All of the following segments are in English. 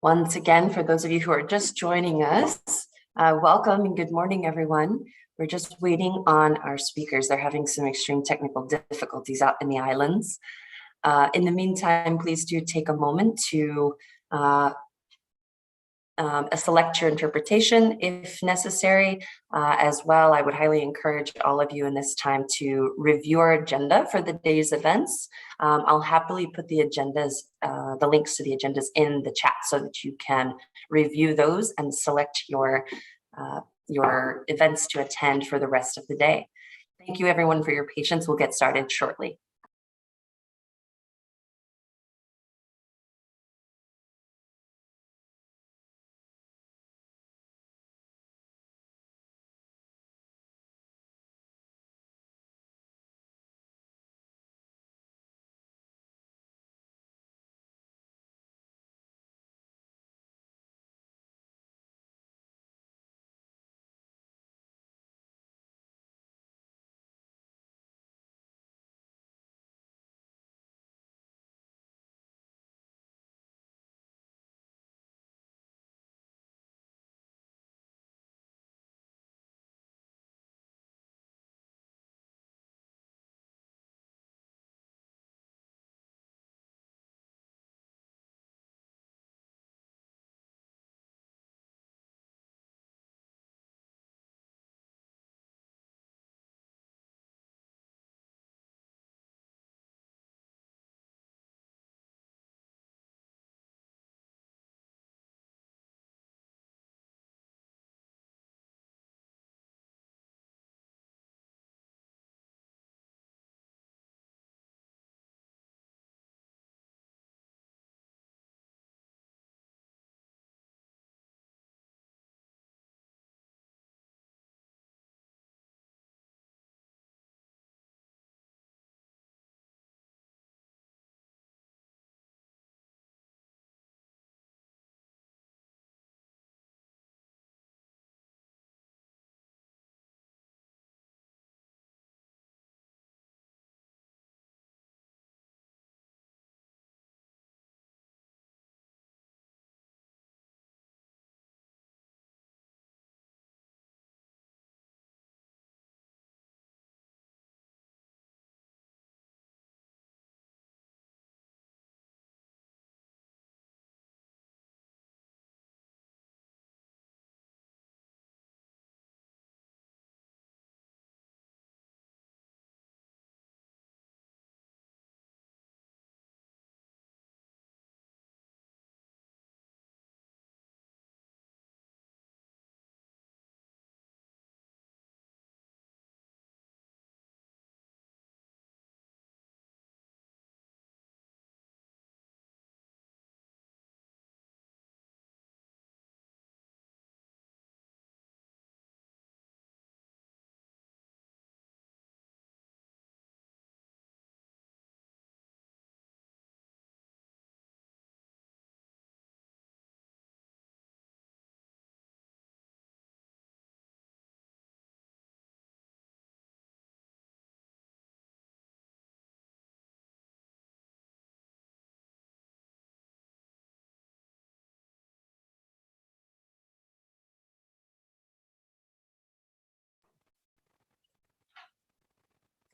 Once again, for those of you who are just joining us, welcome and good morning, everyone. We're just waiting on our speakers. They're having some extreme technical difficulties out in the islands. In the meantime, please do take a moment to select your interpretation if necessary. As well, I would highly encourage all of you in this time to review our agenda for the day's events. I'll happily put the agendas, the links to the agendas in the chat so that you can review those and select your events to attend for the rest of the day. Thank you everyone for your patience. We'll get started shortly.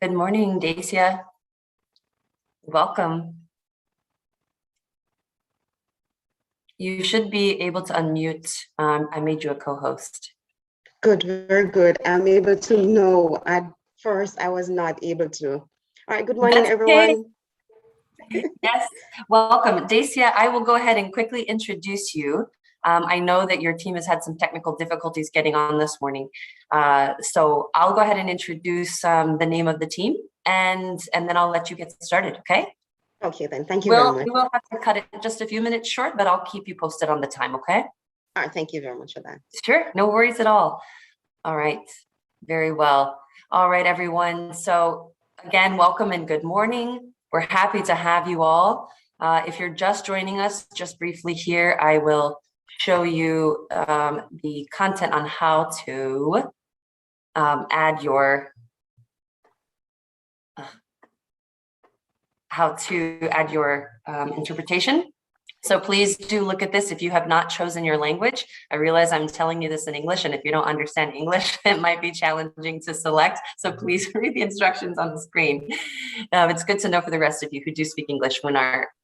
Good morning, Dacia. Welcome. You should be able to unmute. I made you a co-host. Good, very good. I'm able to know. At first, I was not able to. All right, good morning, everyone. Yes, welcome. Dacia, I will go ahead and quickly introduce you. I know that your team has had some technical difficulties getting on this morning. So I'll go ahead and introduce the name of the team and then I'll let you get started, okay? Okay, then. Thank you very much. We will have to cut it just a few minutes short, but I'll keep you posted on the time, okay? All right, thank you very much for that. Sure, no worries at all. All right, very well. All right, everyone. So again, welcome and good morning. We're happy to have you all. If you're just joining us, just briefly here, I will show you the content on how to add your interpretation. So please do look at this if you have not chosen your language. I realize I'm telling you this in English, and if you don't understand English, it might be challenging to select. So please read the instructions on the screen. It's good to know for the rest of you who do speak English when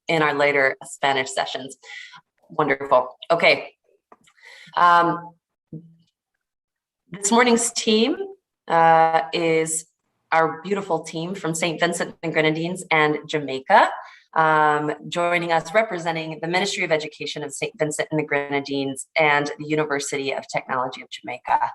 in our later Spanish sessions. Wonderful. Okay. This morning's team is our beautiful team from St. Vincent and Grenadines and Jamaica. Joining us representing the Ministry of Education of St. Vincent and the Grenadines and the University of Technology of Jamaica.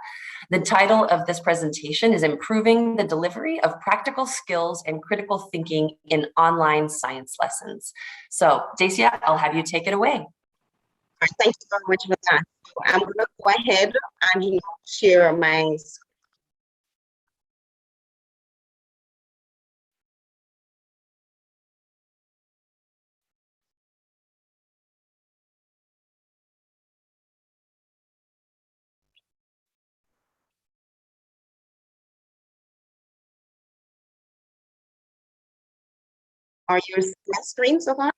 The title of this presentation is Improving the Delivery of Practical Skills and Critical Thinking in Online Science Lessons. So, Dacia, I'll have you take it away. Thank you very much for that. I'm going to go ahead and share my screen. Are you seeing my screen so far?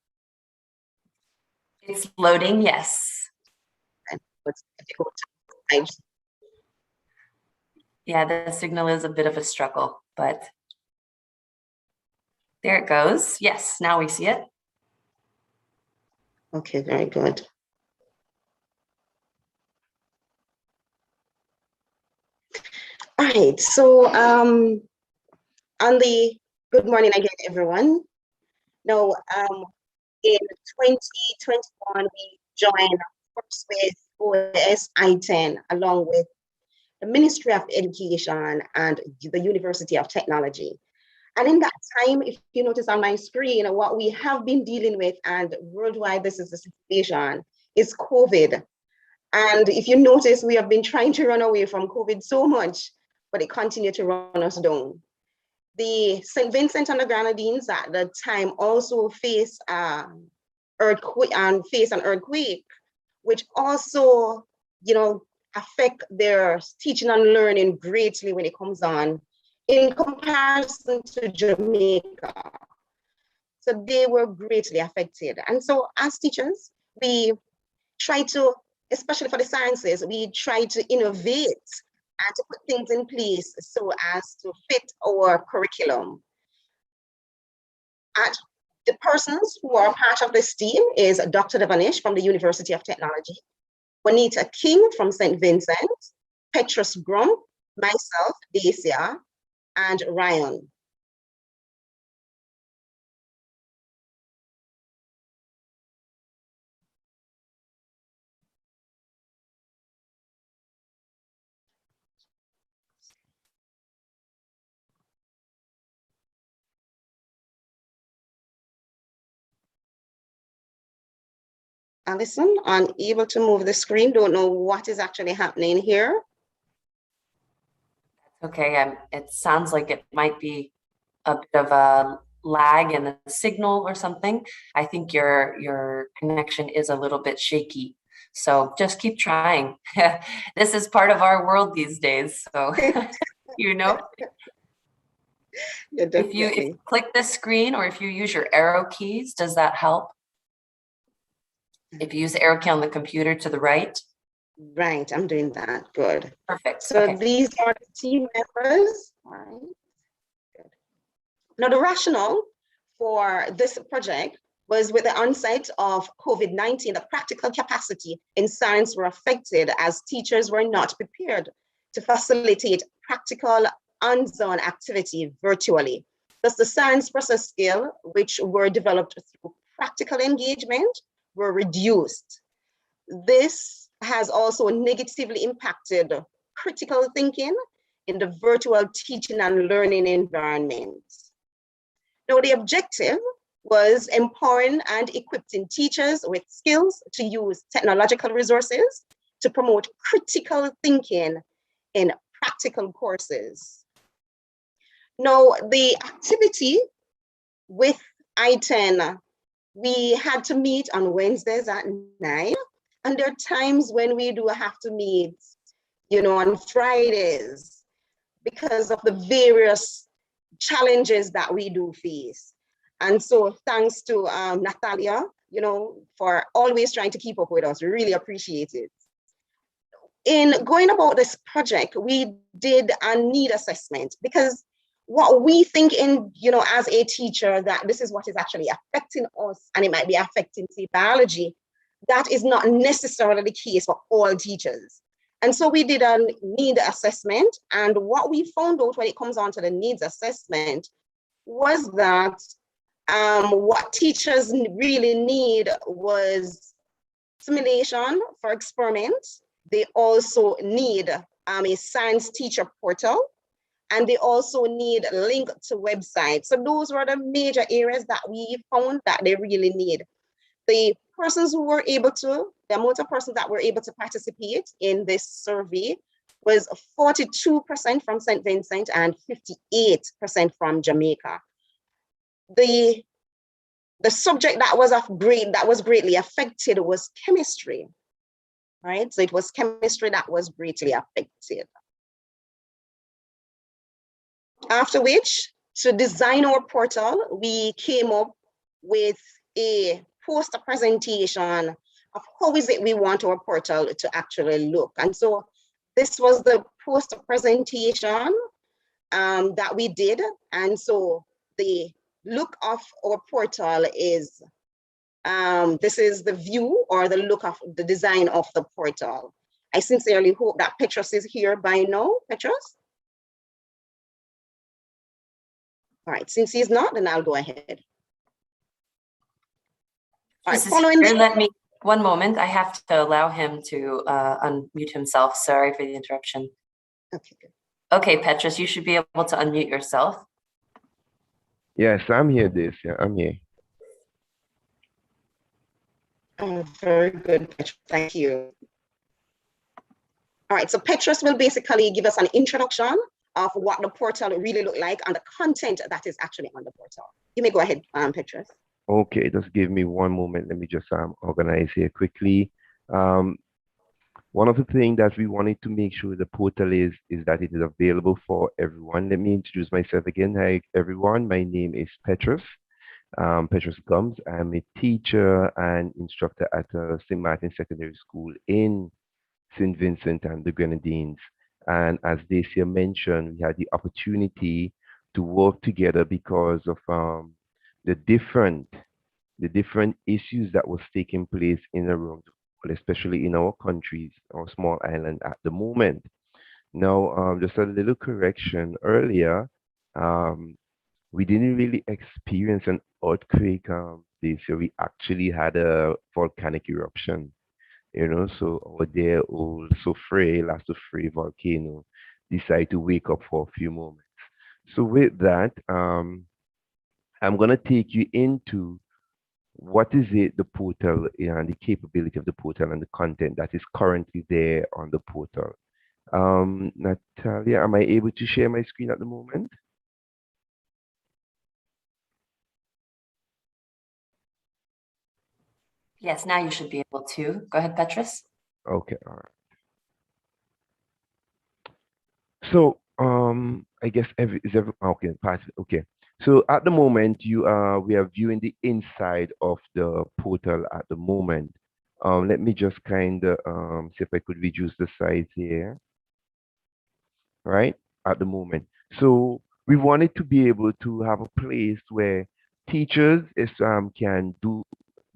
It's loading, yes. Yeah, the signal is a bit of a struggle, but there it goes. Yes, now we see it. Okay, very good. All right, so good morning again, everyone. Now, in 2021, we joined force with OS I-10 along with the Ministry of Education and the University of Technology. And in that time, if you notice on my screen, what we have been dealing with, and worldwide this is the situation, is COVID. And if you notice, we have been trying to run away from COVID so much, but it continued to run us down. The St. Vincent and the Grenadines at the time also faced an earthquake, which also, affect their teaching and learning greatly when it comes on in comparison to Jamaica. So they were greatly affected. And so as teachers, we try to, especially for the sciences, we try to innovate and to put things in place so as to fit our curriculum. And the persons who are part of this team is Dr. Devanish from the University of Technology, Juanita King from St. Vincent, Petrus Grum, myself, Dacia, and Ryan. Alison, unable to move the screen, don't know what is actually happening here. Okay, it sounds like it might be a bit of a lag in the signal or something. I think your connection is a little bit shaky. So just keep trying. This is part of our world these days. So, if you click the screen or if you use your arrow keys, does that help? If you use the arrow key on the computer to the right. Right, I'm doing that. Good. Perfect. So okay. These are the team members. All right. Good. Now, the rationale for this project was with the onset of COVID-19, the practical capacity in science were affected as teachers were not prepared to facilitate practical hands-on activity virtually. Thus, the science process skills, which were developed through practical engagement, were reduced. This has also negatively impacted critical thinking in the virtual teaching and learning environment. Now, the objective was empowering and equipping teachers with skills to use technological resources to promote critical thinking in practical courses. Now, the activity with I-10, we had to meet on Wednesdays at 9, and there are times when we do have to meet, on Fridays because of the various challenges that we do face. And so thanks to Natalia you know, for always trying to keep up with us. We really appreciate it. In going about this project, we did a need assessment because what we think in, you know, as a teacher, that this is what is actually affecting us and it might be affecting, say, biology, that is not necessarily the case for all teachers. And so we did a need assessment. And what we found out when it comes on to the needs assessment was that what teachers really need was simulation for experiments. They also need a science teacher portal, and they also need a link to websites. So those were the major areas that we found that they really need. The persons who were able to, the amount of persons that were able to participate in this survey was 42% from St. Vincent and 58% from Jamaica. The subject that was greatly affected was chemistry, right? So it was chemistry that was greatly affected. After which, to design our portal, we came up with a poster presentation of how is it we want our portal to actually look. And so this was the poster presentation that we did. And so the look of our portal is, this is the view or the look of the design of the portal. I sincerely hope that Petrus is here by now. Petrus? All right, since he's not, then I'll go ahead. All right, following let me, one moment. I have to allow him to unmute himself. Sorry for the interruption. Okay, good. Okay, Petrus, you should be able to unmute yourself. Yes, I'm here, Dacia. I'm here. Oh, very good, Petrus. Thank you. All right, so Petrus will basically give us an introduction of what the portal really look like and the content that is actually on the portal. You may go ahead, Petrus. Okay, just give me one moment. Let me just organize here quickly. One of the things that we wanted to make sure the portal is that it is available for everyone. Let me introduce myself again. Hi, everyone. My name is Petrus. Petrus Gums. I'm a teacher and instructor at St. Martin Secondary School in St. Vincent and the Grenadines. And as Dacia mentioned, we had the opportunity to work together because of the different issues that was taking place in around the world, especially in our countries, our small island at the moment. Now, just a little correction earlier, we didn't really experience an earthquake this year. We actually had a volcanic eruption, you know, so our dear old Last-of-Frey volcano decided to wake up for a few moments. So with that, I'm gonna take you into what is it, the portal and the capability of the portal and the content that is currently there on the portal. Natalia, am I able to share my screen at the moment? Yes, now you should be able to. Go ahead, Petrus. Okay, all right. So I guess okay, okay. So at the moment we are viewing the inside of the portal at the moment. Let me just kind of see if I could reduce the size here. Right at the moment. So we wanted to be able to have a place where teachers can do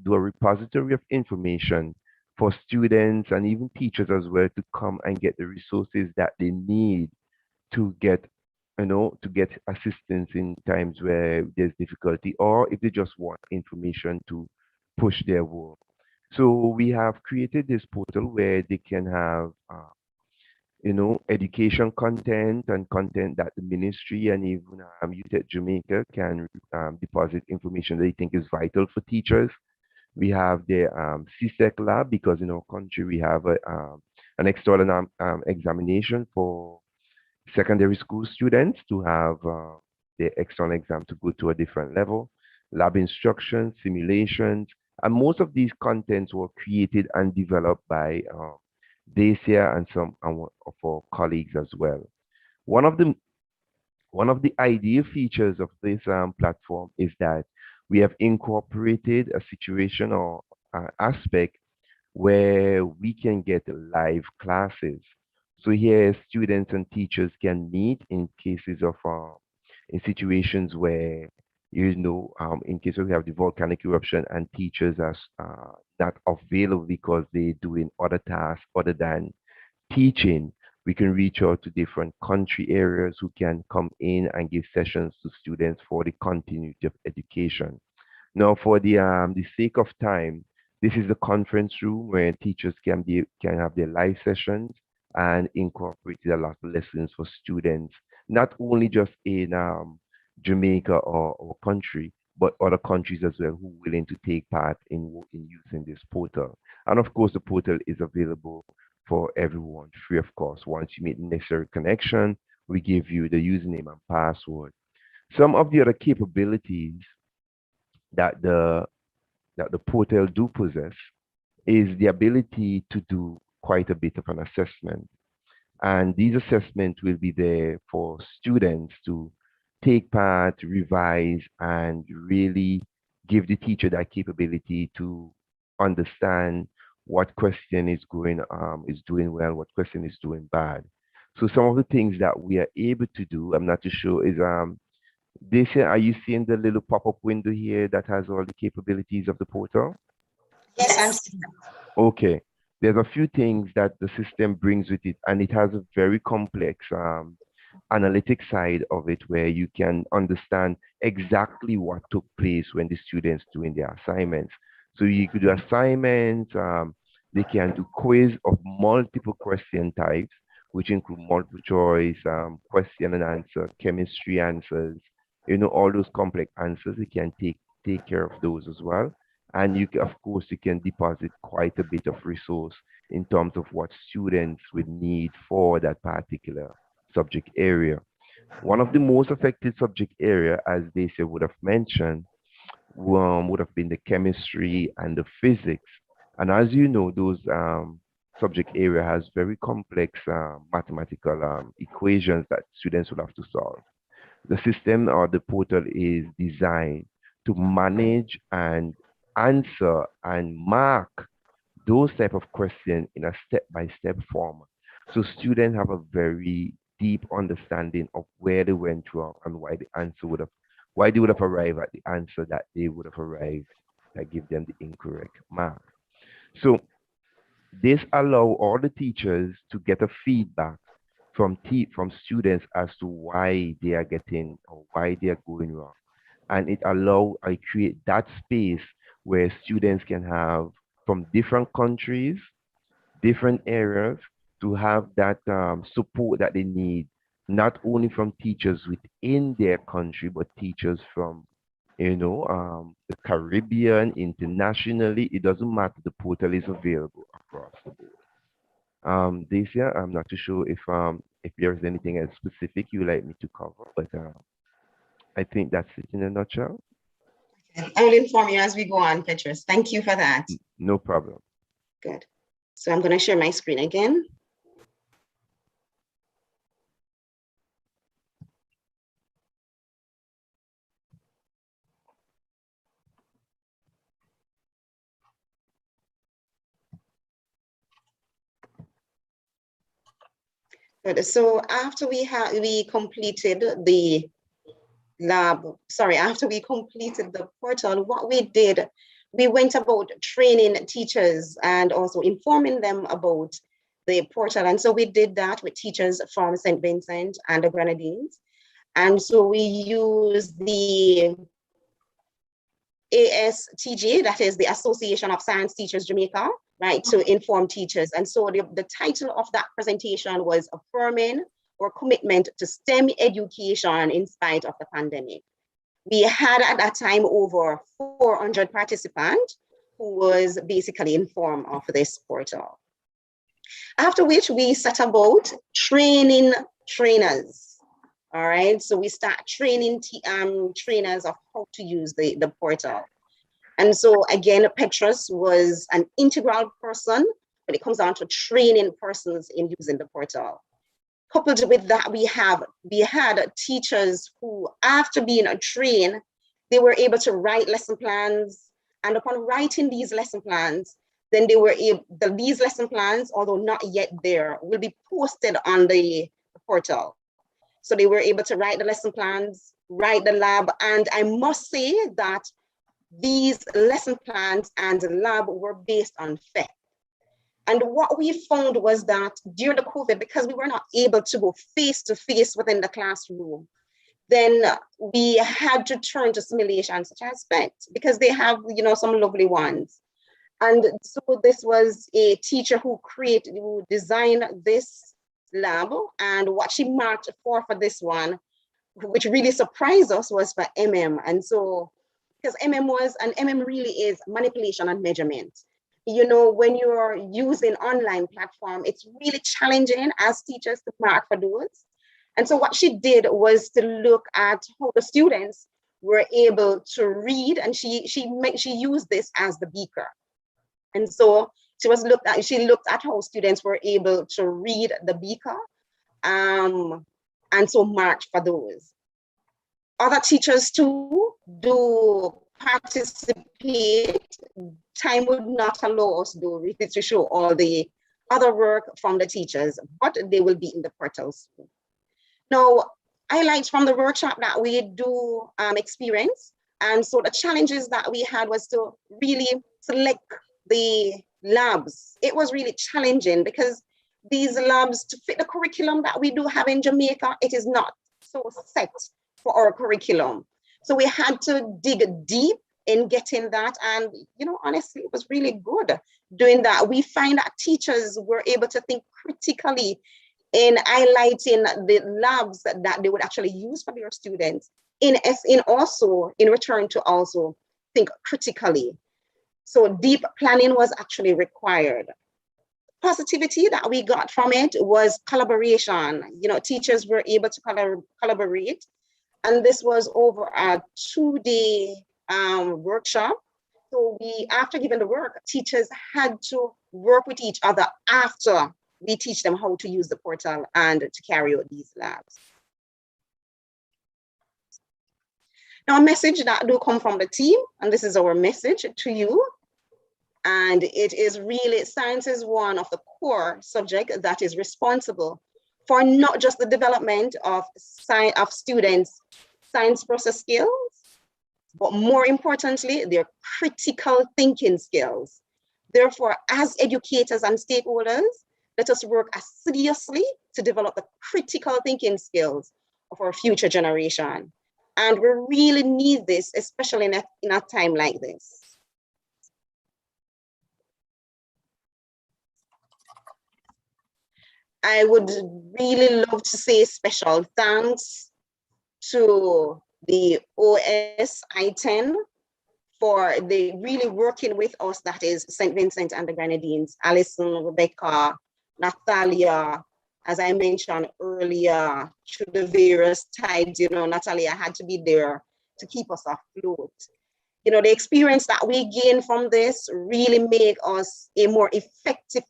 a repository of information for students and even teachers as well to come and get the resources that they need to get, you know, to get assistance in times where there's difficulty or if they just want information to push their work. So we have created this portal where they can have you know, education content and content that the ministry and even Youth at Jamaica can deposit information they think is vital for teachers. We have the CSEC lab because in our country we have an external examination for secondary school students to have the external exam to go to a different level, lab instructions, simulations, and most of these contents were created and developed by Dacia and some of our colleagues as well. One of the ideal features of this platform is that we have incorporated a situation or aspect where we can get live classes. So here, students and teachers can meet in cases of, in situations where, in case we have the volcanic eruption and teachers are not available because they're doing other tasks other than teaching, we can reach out to different country areas who can come in and give sessions to students for the continuity of education. Now, for the sake of time, this is the conference room where teachers can have their live sessions and incorporate a lot of lessons for students, not only just in Jamaica or country, but other countries as well who are willing to take part in using this portal. And of course, the portal is available for everyone, free of cost. Once you make the necessary connection, we give you the username and password. Some of the other capabilities that the portal do possess is the ability to do quite a bit of an assessment. And these assessments will be there for students to take part, revise, and really give the teacher that capability to understand what question is doing well, what question is doing bad. So some of the things that we are able to do, I'm not too sure, is this here, are you seeing the little pop-up window here that has all the capabilities of the portal? Yes, I'm Yes. seeing Okay. There's a few things that the system brings with it, and it has a very complex analytic side of it where you can understand exactly what took place when the students doing their assignments. So you could do assignments, they can do quiz of multiple question types, which include multiple choice, question and answer, chemistry answers, all those complex answers. You can take care of those as well. And of course, you can deposit quite a bit of resource in terms of what students would need for that particular subject area. One of the most affected subject area, as they say would have mentioned, would have been the chemistry and the physics. And as you know, those subject area has very complex mathematical equations that students will have to solve. The system or the portal is designed to manage and answer and mark those type of questions in a step-by-step format. So students have a very deep understanding of where they went wrong and why they would have arrived at the answer that they would have arrived that give them the incorrect mark. So this allow all the teachers to get a feedback from students as to why they are getting or why they are going wrong. And it allow I create that space where students can have from different countries, different areas to have that support that they need, not only from teachers within their country, but teachers from the Caribbean, internationally. It doesn't matter. The portal is available across the board. Dacia, I'm not too sure if there's anything else specific you would like me to cover, but I think that's it in a nutshell. I will inform you as we go on, Petrus. Thank you for that. No problem. Good. So I'm going to share my screen again. Good. So after we completed the after we completed the portal, what we did, we went about training teachers and also informing them about the portal. And so we did that with teachers from St. Vincent and the Grenadines. And so we used the ASTJ, that is the Association of Science Teachers Jamaica, right, to inform teachers. And so the title of that presentation was Affirming Our Commitment to STEM Education in Spite of the Pandemic. We had at that time over 400 participants who was basically informed of this portal. After which we set about training trainers. All right, so we start training trainers of how to use the portal. And so again, Petrus was an integral person when it comes down to training persons in using the portal. Coupled with that, we had teachers who, after being trained, they were able to write lesson plans. And upon writing these lesson plans, then they were able, these lesson plans, although not yet there, will be posted on the portal. So they were able to write the lesson plans, write the lab. And I must say that these lesson plans and the lab were based on fact. And what we found was that during the COVID, because we were not able to go face to face within the classroom, then we had to turn to simulation such as PET, because they have, you know, some lovely ones. And so this was a teacher who designed this lab, and what she marked for this one, which really surprised us, was for MM. And so, because MM really is manipulation and measurement. You know, when you're using online platform, it's really challenging as teachers to mark for those. And so what she did was to look at how the students were able to read, and she used this as the beaker. And so she looked at how students were able to read the beaker, and so marked for those. Other teachers too do participate. Time would not allow us to show all the other work from the teachers, but they will be in the portals. Now, highlights from the workshop that we do experience. And so the challenges that we had was to really select the labs. It was really challenging because these labs, to fit the curriculum that we do have in Jamaica, it is not so set for our curriculum. So we had to dig deep in getting that. And, you know, honestly, it was really good doing that. We find that teachers were able to think critically in highlighting the labs that they would actually use for their students, in return to also think critically. So deep planning was actually required. Positivity that we got from it was collaboration. You know, teachers were able to collaborate. And this was over a 2-day workshop. So after giving the work, teachers had to work with each other after we teach them how to use the portal and to carry out these labs. Now, a message that do come from the team, and this is our message to you. And it is really, science is one of the core subjects that is responsible for not just the development of students' science process skills, but more importantly, their critical thinking skills. Therefore, as educators and stakeholders, let us work assiduously to develop the critical thinking skills of our future generation. And we really need this, especially in a time like this. I would really love to say special thanks to the OS I-10 for the really working with us, that is St. Vincent and the Grenadines, Alison, Rebecca, Natalia, as I mentioned earlier, through the various tides, you know, Natalia had to be there to keep us afloat. You know, the experience that we gain from this really make us a more effective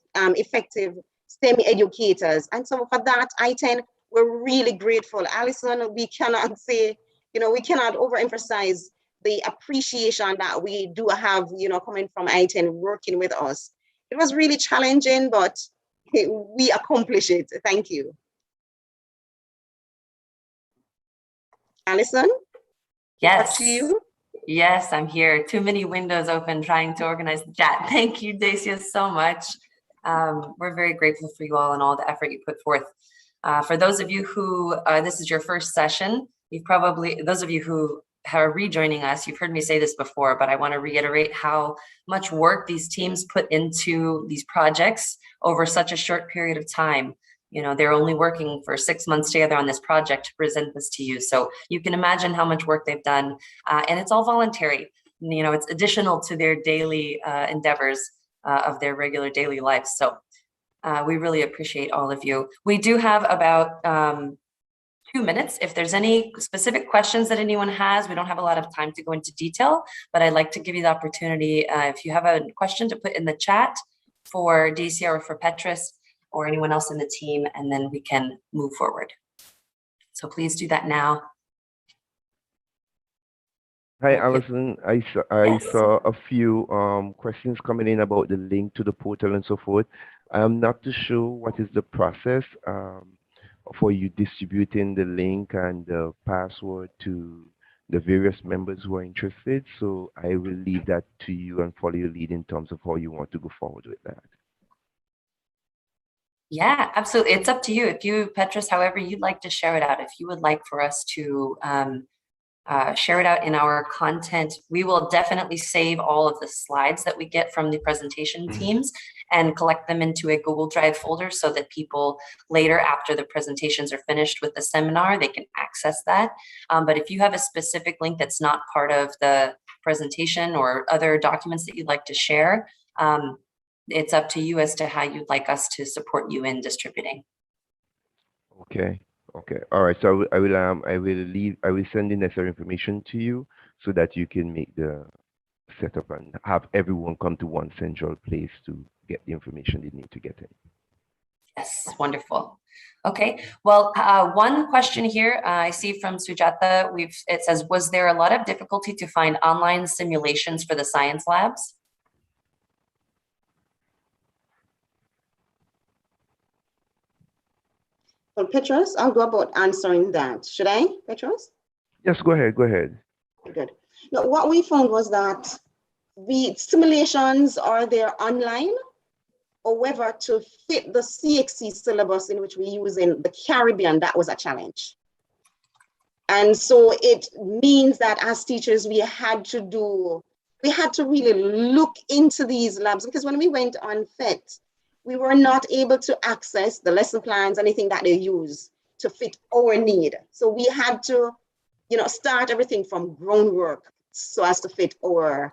STEM educators. And so for that, I-10, we're really grateful. Alison, we cannot say, you know, we cannot overemphasize the appreciation that we do have, you know, coming from I-10 working with us. It was really challenging, but we accomplished it. Thank you. Alison? Yes. To you. Yes, I'm here. Too many windows open trying to organize the chat. Thank you, Dacia, so much. We're very grateful for you all and all the effort you put forth. For those of you who, this is your first session, those of you who are rejoining us, you've heard me say this before, but I want to reiterate how much work these teams put into these projects over such a short period of time. You know, they're only working for 6 months together on this project to present this to you. So you can imagine how much work they've done, and it's all voluntary. You know, it's additional to their daily endeavors of their regular daily lives. So we really appreciate all of you. We do have about 2 minutes. If there's any specific questions that anyone has, we don't have a lot of time to go into detail, but I'd like to give you the opportunity, if you have a question, to put in the chat for Dacia or for Petrus or anyone else in the team, and then we can move forward. So please do that now. Hi, Okay. Alison. I Yes. saw a few questions coming in about the link to the portal and so forth. I'm not too sure what is the process for you distributing the link and the password to the various members who are interested. So I will leave that to you and follow your lead in terms of how you want to go forward with that. Yeah, absolutely. It's up to you. If you, Petrus, however you'd like to share it out, if you would like for us to share it out in our content, we will definitely save all of the slides that we get from the presentation teams and collect them into a Google Drive folder so that people later, after the presentations are finished with the seminar, they can access that. But if you have a specific link that's not part of the presentation or other documents that you'd like to share, it's up to you as to how you'd like us to support you in distributing. Okay. Okay. All right. So I will send the necessary information to you so that you can make the setup and have everyone come to one central place to get the information they need to get in. Yes, wonderful. Okay, well, one question here I see from Sujata, it says, was there a lot of difficulty to find online simulations for the science labs? Well, Petrus, I'll go about answering that. Should I, Petrus? Yes, go ahead. Go ahead. Good. Now, what we found was that the simulations are there online. However, to fit the CXC syllabus in which we use in the Caribbean, that was a challenge. And so it means that as teachers, we had to really look into these labs, because when we went on FIT, we were not able to access the lesson plans, anything that they use to fit our need. So we had to, start everything from groundwork so as to fit our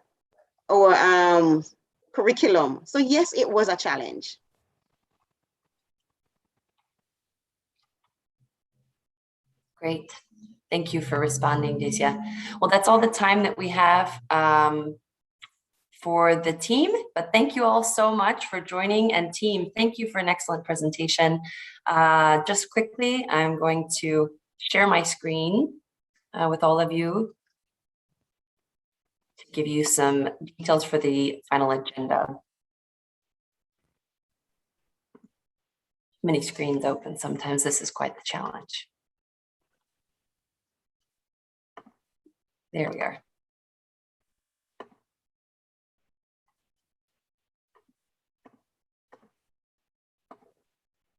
curriculum. So yes, it was a challenge. Great. Thank you for responding, Dacia. Well, that's all the time that we have for the team, but thank you all so much for joining. And team, thank you for an excellent presentation. Just quickly, I'm going to share my screen with all of you to give you some details for the final agenda. Many screens open, sometimes this is quite the challenge. There we are.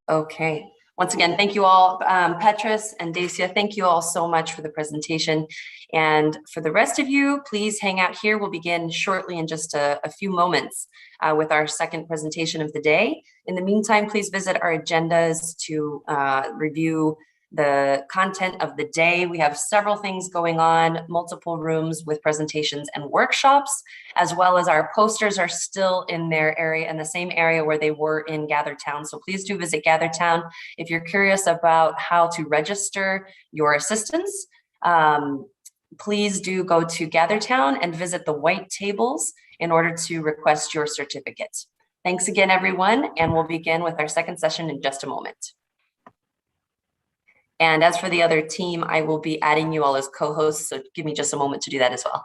Okay, once again, thank you all. Petrus and Dacia, thank you all so much for the presentation. And for the rest of you, please hang out here. We'll begin shortly in just a few moments with our second presentation of the day. In the meantime, please visit our agendas to review the content of the day. We have several things going on, multiple rooms with presentations and workshops, as well as our posters are still in their area, in the same area where they were in GatherTown. So please do visit GatherTown. If you're curious about how to register your assistants, please do go to GatherTown and visit the white tables in order to request your certificate. Thanks again, everyone, and we'll begin with our second session in just a moment. And as for the other team, I will be adding you all as co-hosts, so give me just a moment to do that as well.